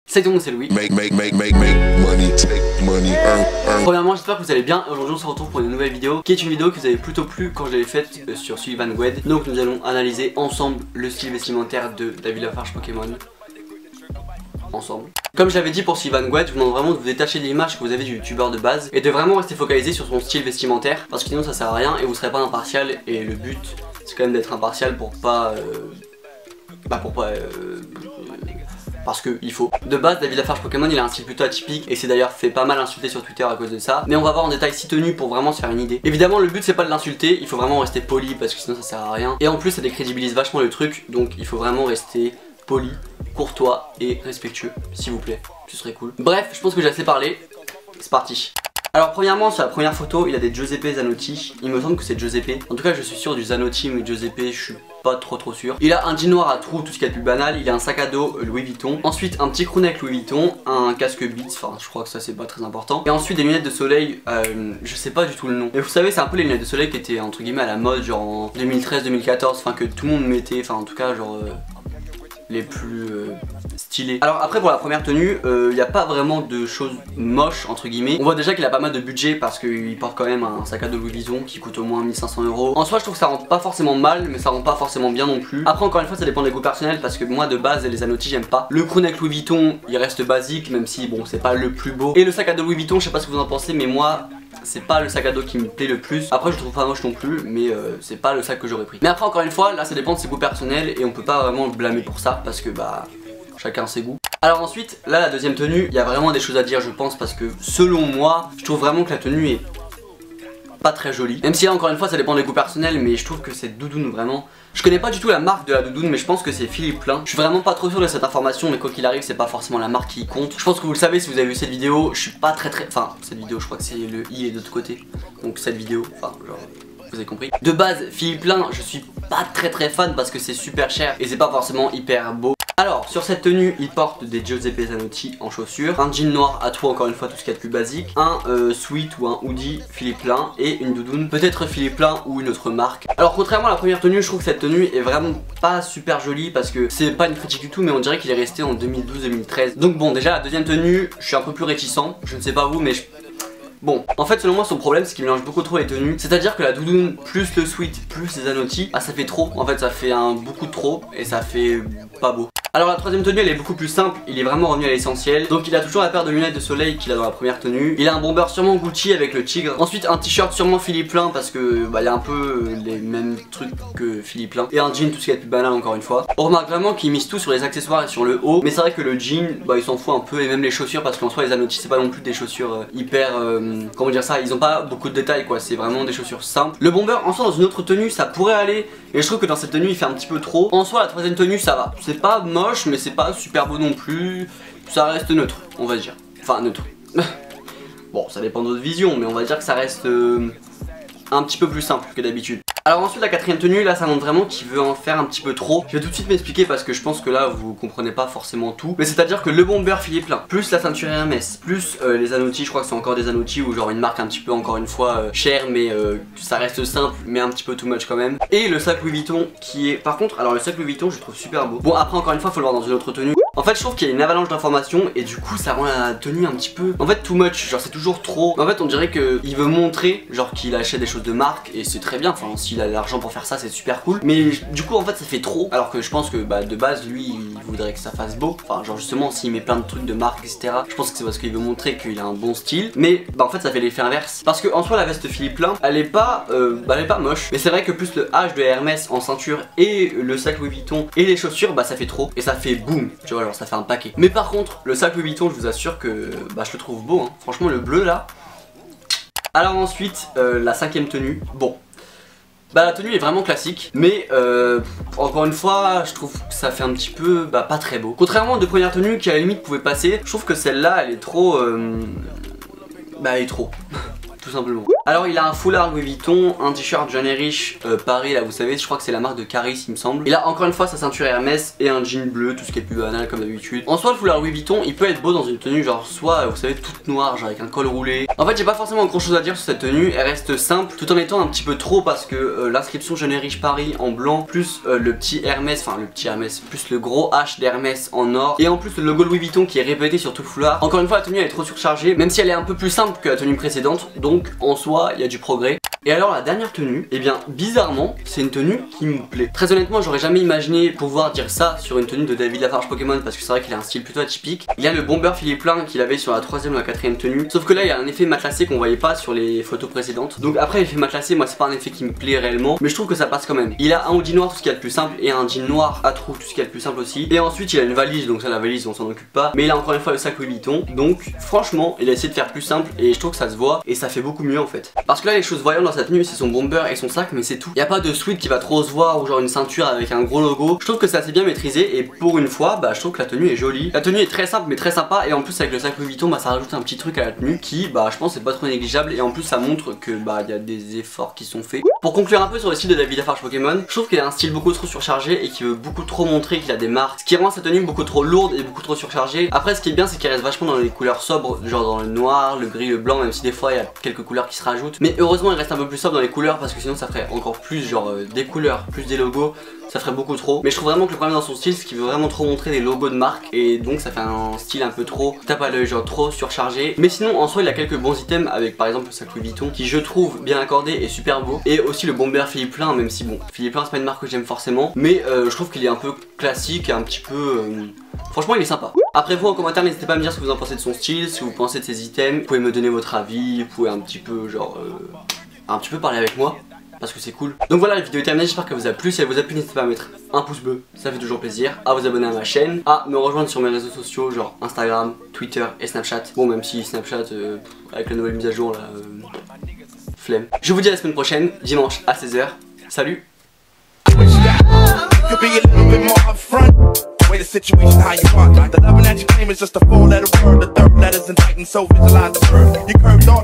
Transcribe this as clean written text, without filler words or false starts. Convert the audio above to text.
Salut tout le monde, c'est Louis. Premièrement, j'espère que vous allez bien. Aujourd'hui, on se retrouve pour une nouvelle vidéo qui est une vidéo que vous avez plutôt plu quand je l'avais faite sur Sullivan Gwed. Donc, nous allons analyser ensemble le style vestimentaire de David Lafarge Pokémon. Ensemble. Comme je l'avais dit pour Sullivan Gwed, je vous demande vraiment de vous détacher de l'image que vous avez du youtubeur de base et de vraiment rester focalisé sur son style vestimentaire parce que sinon ça sert à rien et vous serez pas impartial. Et le but, c'est quand même d'être impartial pour pas. Parce que il faut. De base, David Lafarge Pokémon, il a un style plutôt atypique et c'est d'ailleurs fait pas mal insulter sur Twitter à cause de ça. Mais on va voir en détail 6 tenues pour vraiment se faire une idée. Évidemment, le but c'est pas de l'insulter, il faut vraiment rester poli parce que sinon ça sert à rien. Et en plus, ça décrédibilise vachement le truc, donc il faut vraiment rester poli, courtois et respectueux, s'il vous plaît. Ce serait cool. Bref, je pense que j'ai assez parlé. C'est parti. Alors premièrement, sur la première photo, il a des Giuseppe Zanotti. Il me semble que c'est Giuseppe. En tout cas, je suis sûr du Zanotti, mais Giuseppe, je suis pas trop sûr. Il a un jean noir à trous, tout ce qui est le plus banal. Il a un sac à dos Louis Vuitton. Ensuite, un petit crewneck Louis Vuitton. Un casque Beats, enfin, je crois que ça c'est pas très important. Et ensuite, des lunettes de soleil, je sais pas du tout le nom. Et vous savez, c'est un peu les lunettes de soleil qui étaient entre guillemets à la mode, genre en 2013-2014. Enfin, que tout le monde mettait. Enfin, en tout cas, genre. Les plus stylés. Alors après pour la première tenue, il n'y a pas vraiment de choses moches entre guillemets. On voit déjà qu'il a pas mal de budget parce qu'il porte quand même un sac à dos Louis Vuitton qui coûte au moins 1500 €. En soi je trouve que ça rend pas forcément mal mais ça rend pas forcément bien non plus. Après encore une fois ça dépend des goûts personnels parce que moi de base les Zanotti j'aime pas. Le crewneck Louis Vuitton il reste basique même si bon c'est pas le plus beau. Et le sac à dos Louis Vuitton je sais pas ce que vous en pensez mais moi c'est pas le sac à dos qui me plaît le plus. Après je le trouve pas moche non plus mais c'est pas le sac que j'aurais pris. Mais après encore une fois là ça dépend de ses goûts personnels et on peut pas vraiment le blâmer pour ça parce que bah chacun ses goûts. Alors ensuite là la deuxième tenue il y a vraiment des choses à dire je pense parce que selon moi je trouve vraiment que la tenue est pas très jolie. Même si là encore une fois ça dépend des goûts personnels mais je trouve que cette doudoune vraiment. Je connais pas du tout la marque de la doudoune mais je pense que c'est Philippe Plein. Je suis vraiment pas trop sûr de cette information mais quoi qu'il arrive c'est pas forcément la marque qui compte. Je pense que vous le savez si vous avez vu cette vidéo. Je suis pas très. Enfin cette vidéo je crois que c'est le i est de l'autre côté. Donc cette vidéo, enfin genre vous avez compris. De base Philippe Plein je suis pas très fan parce que c'est super cher et c'est pas forcément hyper beau. Alors sur cette tenue il porte des Giuseppe Zanotti en chaussures, un jean noir à trous encore une fois tout ce qu'il y a de plus basique, un sweat ou un hoodie Philippe Plein et une doudoune peut-être Philippe Plein ou une autre marque. Alors contrairement à la première tenue je trouve que cette tenue est vraiment pas super jolie parce que c'est pas une critique du tout mais on dirait qu'il est resté en 2012-2013. Donc bon déjà la deuxième tenue je suis un peu plus réticent, je ne sais pas vous mais bon, en fait selon moi son problème c'est qu'il mélange beaucoup trop les tenues. C'est-à-dire que la doudoune plus le sweat plus les Zanotti, ah ça fait trop. En fait ça fait beaucoup de trop et ça fait pas beau. Alors la troisième tenue elle est beaucoup plus simple, il est vraiment revenu à l'essentiel. Donc il a toujours la paire de lunettes de soleil qu'il a dans la première tenue. Il a un bomber sûrement Gucci avec le tigre. Ensuite un t-shirt sûrement Philippe Plein parce que bah il y a un peu les mêmes trucs que Philippe Plein. Et un jean tout ce qui est plus banal encore une fois. On remarque vraiment qu'il mise tout sur les accessoires et sur le haut. Mais c'est vrai que le jean bah il s'en fout un peu et même les chaussures parce qu'en soi les Zanotti c'est pas non plus des chaussures hyper comment dire ça, ils ont pas beaucoup de détails quoi, c'est vraiment des chaussures simples. Le bomber en soi dans une autre tenue ça pourrait aller et je trouve que dans cette tenue il fait un petit peu trop. En soi la troisième tenue ça va, c'est pas moche mais c'est pas super beau non plus, ça reste neutre on va dire, enfin neutre. Bon ça dépend de votre vision mais on va dire que ça reste un petit peu plus simple que d'habitude. Alors ensuite la quatrième tenue là ça montre vraiment qu'il veut en faire un petit peu trop. Je vais tout de suite m'expliquer parce que je pense que là vous comprenez pas forcément tout. Mais c'est à dire que le bomber Philippe Plein, plus la ceinture Hermès, plus les Zanotti, je crois que c'est encore des Zanotti ou genre une marque un petit peu encore une fois chère mais ça reste simple mais un petit peu too much quand même. Et le sac Louis Vuitton qui est par contre, alors le sac Louis Vuitton je le trouve super beau. Bon après encore une fois faut le voir dans une autre tenue. En fait je trouve qu'il y a une avalanche d'informations et du coup ça rend la tenue un petit peu en fait too much, genre c'est toujours trop. En fait on dirait qu'il veut montrer genre qu'il achète des choses de marque et c'est très bien, enfin s'il a l'argent pour faire ça c'est super cool. Mais du coup en fait ça fait trop alors que je pense que bah de base lui il voudrait que ça fasse beau. Enfin genre justement s'il met plein de trucs de marque etc. Je pense que c'est parce qu'il veut montrer qu'il a un bon style. Mais bah en fait ça fait l'effet inverse. Parce que en soi la veste Philippe Plein elle est pas moche. Mais c'est vrai que plus le H de Hermès en ceinture et le sac Louis Vuitton et les chaussures bah ça fait trop. Et ça fait boum, tu vois genre ça fait un paquet. Mais par contre le sac Louis Vuitton je vous assure que bah je le trouve beau hein. Franchement le bleu là. Alors ensuite la cinquième tenue, bon bah la tenue est vraiment classique mais encore une fois je trouve que ça fait un petit peu bah pas très beau. Contrairement aux deux premières tenues qui à la limite pouvaient passer, je trouve que celle-là elle est trop bah elle est trop. tout simplement. Alors il a un foulard Louis Vuitton, un t-shirt John Erich Paris là vous savez, je crois que c'est la marque de Caris il me semble. Il a encore une fois sa ceinture Hermès et un jean bleu, tout ce qui est plus banal comme d'habitude. En soi le foulard Louis Vuitton il peut être beau dans une tenue genre soit vous savez toute noire genre avec un col roulé. En fait j'ai pas forcément grand chose à dire sur cette tenue, elle reste simple tout en étant un petit peu trop parce que l'inscription John Erich Paris en blanc plus le petit Hermès, enfin le petit Hermès plus le gros H d'Hermès en or et en plus le logo Louis Vuitton qui est répété sur tout le foulard. Encore une fois la tenue elle est trop surchargée même si elle est un peu plus simple que la tenue précédente, donc en soi il y a du progrès. Et alors la dernière tenue, eh bien bizarrement c'est une tenue qui me plaît. Très honnêtement j'aurais jamais imaginé pouvoir dire ça sur une tenue de David Lafarge Pokémon parce que c'est vrai qu'il a un style plutôt atypique. Il a le bomber Philippe Plein qu'il avait sur la 3ème ou la 4ème tenue. Sauf que là il y a un effet matelassé qu'on voyait pas sur les photos précédentes. Donc après l'effet matelassé moi c'est pas un effet qui me plaît réellement, mais je trouve que ça passe quand même. Il a un hoodie noir tout ce qu'il y a de plus simple et un jean noir à trous tout ce qu'il y a de plus simple aussi. Et ensuite il a une valise, donc ça la valise on s'en occupe pas. Mais il a encore une fois le sac Louis Vuitton. Donc franchement il a essayé de faire plus simple et je trouve que ça se voit et ça fait beaucoup mieux en fait. Parce que là les choses voyantes dans sa tenue c'est son bomber et son sac mais c'est tout. Il y a pas de sweat qui va trop se voir ou genre une ceinture avec un gros logo. Je trouve que c'est assez bien maîtrisé et pour une fois bah je trouve que la tenue est jolie. La tenue est très simple mais très sympa et en plus avec le sac Louis Vuitton bah ça rajoute un petit truc à la tenue qui bah je pense c'est pas trop négligeable et en plus ça montre que bah il y a des efforts qui sont faits. Pour conclure un peu sur le style de David Lafarge Pokémon, je trouve qu'il a un style beaucoup trop surchargé et qu'il veut beaucoup trop montrer qu'il a des marques, ce qui rend sa tenue beaucoup trop lourde et beaucoup trop surchargée. Après ce qui est bien c'est qu'il reste vachement dans les couleurs sobres, genre dans le noir, le gris, le blanc, même si des fois il y a quelques couleurs qui se rajoutent. Mais heureusement il reste un peu plus sobre dans les couleurs parce que sinon ça ferait encore plus genre des couleurs, plus des logos, ça ferait beaucoup trop. Mais je trouve vraiment que le problème dans son style c'est qu'il veut vraiment trop montrer des logos de marque et donc ça fait un style un peu trop tape à l'œil, genre trop surchargé. Mais sinon en soi il a quelques bons items avec par exemple le sac Louis Vuitton qui je trouve bien accordé et super beau. Et aussi le bomber Philippe Plein, même si bon Philippe Plein c'est pas une marque que j'aime forcément, mais je trouve qu'il est un peu classique et un petit peu... Franchement il est sympa. Après vous en commentaire n'hésitez pas à me dire ce que vous en pensez de son style, si vous pensez de ses items. Vous pouvez me donner votre avis, vous pouvez un petit peu genre un petit peu parler avec moi parce que c'est cool. Donc voilà la vidéo est terminée, j'espère qu'elle vous a plu. Si elle vous a plu n'hésitez pas à mettre un pouce bleu, ça fait toujours plaisir. À vous abonner à ma chaîne, à me rejoindre sur mes réseaux sociaux genre Instagram, Twitter et Snapchat. Bon même si Snapchat avec la nouvelle mise à jour là flemme. Je vous dis à la semaine prochaine, dimanche à 16h. Salut. Way the situation how you want. The loving that you claim is just a 4-letter word. The third letter's indicting, so visualize the word. You curved on